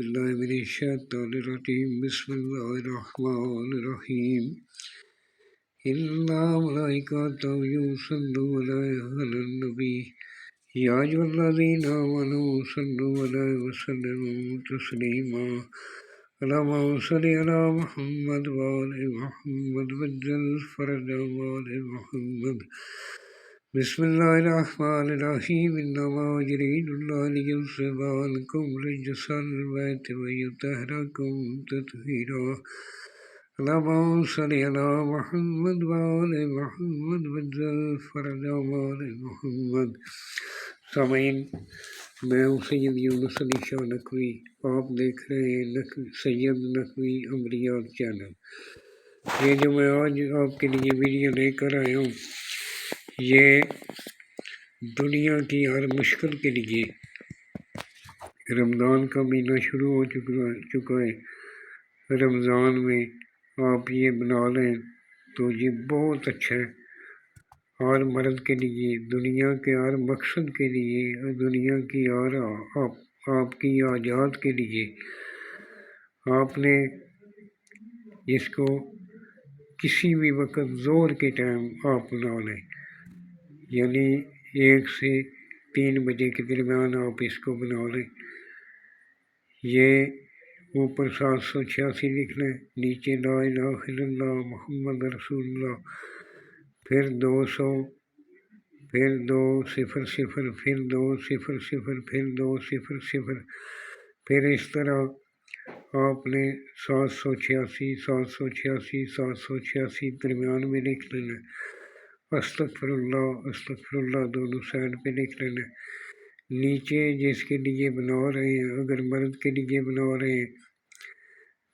بالله من الشيطان الرجيم بسم الله الرحمن الرحيم إن الله وملائكته يصلون على النبي يا أيها الذين آمنوا صلوا عليه وسلموا تسليما اللهم صل على محمد وآل محمد وجل فرج آل محمد بسم الله الرحمن الرحيم إنما يريد الله ليذهب عنكم رجس البيت ويطهركم تطهيرا اللهم صل على محمد وآل محمد وجل فرج آل محمد. سامعین، میں ہوں سید یونس علی شاہ نقوی، آپ دیکھ رہے ہیں سید نقوی عمریات چینل۔ یہ جو میں آج آپ کے لیے ویڈیو لے کر آیا ہوں، یہ دنیا کی ہر مشکل کے لیے رمضان کا مہینہ شروع ہو چکا ہے۔ رمضان میں آپ یہ بنا لیں تو یہ بہت اچھا ہے، ہر مرض کے لیے، دنیا کے ہر مقصد کے لیے، دنیا کی ہر آپ کی حاجات کے لیے۔ آپ نے اس کو کسی بھی وقت ظہر کے ٹائم آپ بنا لیں، یعنی 1 سے 3 بجے کے درمیان آپ اس کو بنا لیں۔ یہ اوپر 786 لکھ لیں، نیچے لا الہ الا اللہ محمد رسول اللہ، پھر 200، پھر 200، پھر 200، پھر 200، پھر اس طرح آپ نے 786 درمیان میں لکھ لینا۔ استغفر اللہ دونوں سائڈ پہ لکھ لینا۔ نیچے جس کے لیے بنا رہے ہیں، اگر مرد کے لیے بنا رہے ہیں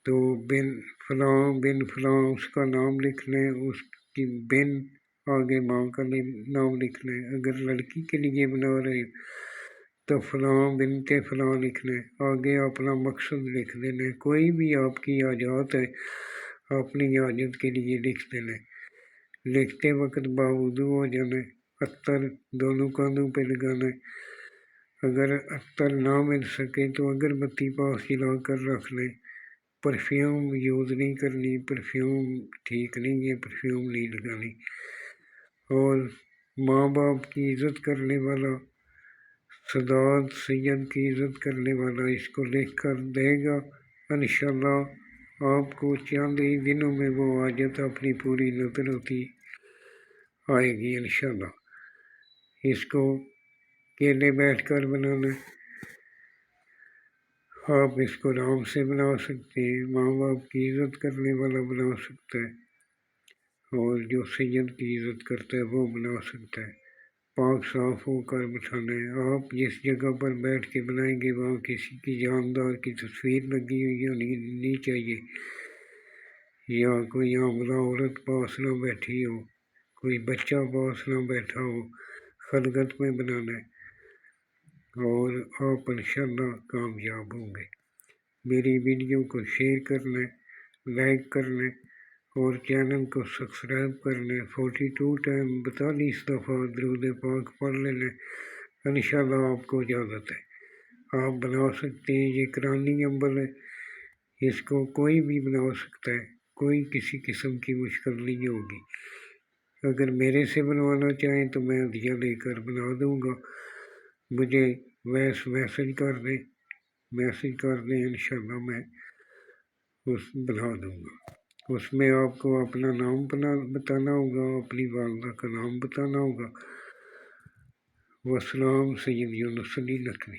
تو بن فلاں اس کا نام لکھ لیں، اس کی بن آگے ماں کا نام لکھ لیں۔ اگر لڑکی کے لیے بنا رہے ہیں تو فلاں بنت فلاں لکھ لیں، آگے اپنا مقصد لکھ دینا۔ کوئی بھی آپ کی حاجات ہے، اپنی حاجت کے لیے لکھ دینا۔ لکھتے وقت باوضو ہو جانا، عطر دونوں کانوں پہ لگانا۔ اگر عطر نہ مل سکے تو اگربتی پاس جلا کر رکھ لیں۔ پرفیوم یوز نہیں کرنی، پرفیوم ٹھیک نہیں ہے، پرفیوم نہیں لگانی۔ اور ماں باپ کی عزت کرنے والا، سادات سید کی عزت کرنے والا اس کو لکھ کر دے گا، انشاءاللہ آپ کو چند ہی دنوں میں وہ حاجت اپنی پوری نظر ہوتی آئے گی انشاءاللہ۔ اس کو اکیلے بیٹھ کر بنانا، آپ اس کو آرام سے بنا سکتے ہیں، ماں باپ کی عزت کرنے والا بنا سکتا ہے، اور جو سید کی عزت کرتا ہے وہ بنا سکتا ہے۔ پاک صاف ہو کر بٹھانا ہے۔ آپ جس جگہ پر بیٹھ کے بنائیں گے وہاں کسی کی جاندار کی تصویر لگی ہوئی ہونی نہیں چاہیے، یا کوئی حاملہ عورت پاس نہ بیٹھی ہو، کوئی بچہ پاس نہ بیٹھا ہو، خلوت میں بنانا ہے، اور آپ انشاءاللہ کامیاب ہوں گے۔ میری ویڈیو کو شیئر کر لیں، لائک کر لیں، اور چینل کو سبسکرائب کر لیں۔ 42 ٹائم 42 دفعہ درود پاک پڑھ لیں، انشاءاللہ آپ کو اجازت ہے، آپ بنا سکتے ہیں۔ یہ قرآنی عمل ہے، اس کو کوئی بھی بنا سکتا ہے، کوئی کسی قسم کی مشکل نہیں ہوگی۔ اگر میرے سے بنوانا چاہیں تو میں ہدیہ لے کر بنا دوں گا، مجھے میسج کر دیں، انشاءاللہ میں بنا دوں گا۔ اس میں آپ کو اپنا نام بتانا ہوگا، اپنی والدہ کا نام بتانا ہوگا۔ والسلام، سید یونس علی نقوی۔